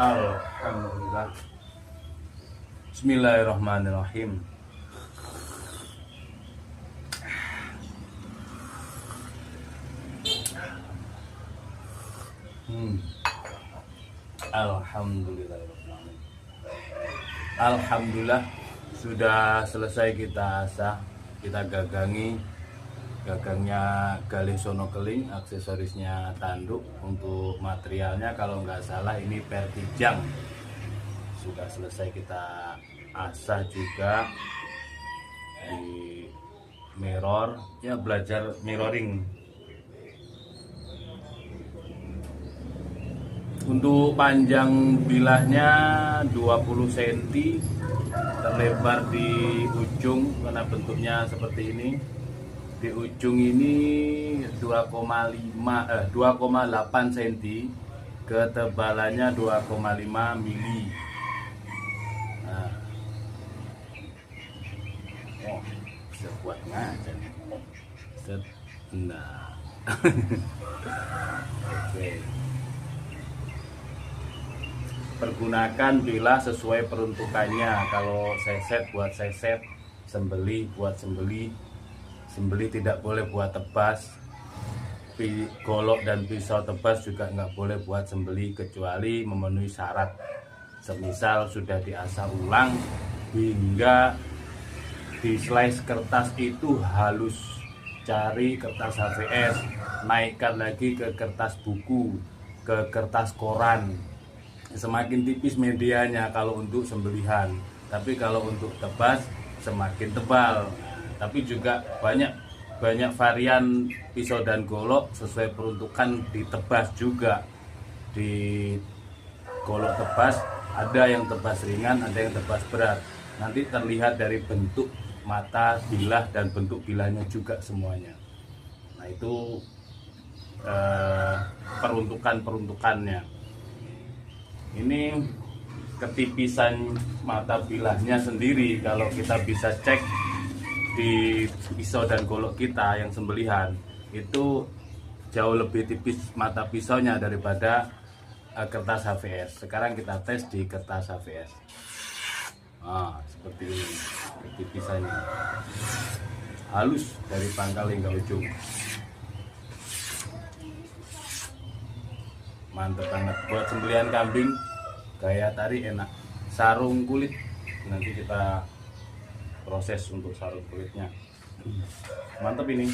Alhamdulillah. Bismillahirrahmanirrahim. Alhamdulillah. Alhamdulillah sudah selesai kita asah, kita gagangi. Gagangnya Galih Sono Keling, aksesorisnya tanduk. Untuk materialnya kalau nggak salah ini Pertijang. Sudah selesai kita asah juga di mirror, ya belajar mirroring. Untuk panjang bilahnya 20 cm, terlebar di ujung karena bentuknya seperti ini. Di ujung ini 2,8 cm, ketebalannya 2,5 mili. Nah. Oh, bisa buat ngaca nih. Nah. Oke. Pergunakan bilah sesuai peruntukannya. Kalau seset buat seset, sembeli buat sembeli. Sembeli tidak boleh buat tebas. Golok dan pisau tebas juga nggak boleh buat sembeli kecuali memenuhi syarat. Semisal sudah diasah ulang hingga di slice kertas itu halus. Cari kertas HVS, naikkan lagi ke kertas buku, ke kertas koran. Semakin tipis medianya kalau untuk sembelihan, tapi kalau untuk tebas semakin tebal. Tapi juga banyak varian pisau dan golok sesuai peruntukan ditebas juga. Di golok tebas ada yang tebas ringan, ada yang tebas berat. Nanti terlihat dari bentuk mata bilah dan bentuk bilahnya juga semuanya. Nah itu peruntukannya. Ini ketipisan mata bilahnya sendiri. Kalau kita bisa cek di pisau dan golok kita yang sembelihan, itu jauh lebih tipis mata pisaunya daripada kertas HVS. Sekarang kita tes di kertas HVS. Seperti ini ketipisannya, halus dari pangkal hingga ujung. Mantap banget buat sembelihan kambing, gaya tari enak. Sarung kulit nanti kita proses untuk sarung kulitnya. Mantap ini.